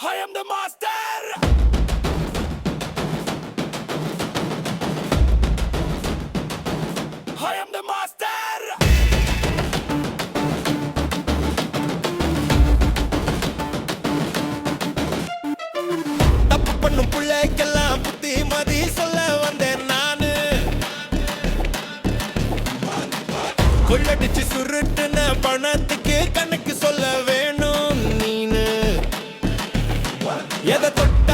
I am the master. I am the master. தப்பு பண்ணும் பிள்ளைக்கெல்லாம் புத்தி மதி சொல்ல வந்தேன் நானு. கொள்ளடிச்சு சுருட்டுன பணத்துக்கு கணக்கு சொல்ல வேணும் நீனு. எதை தொட்டு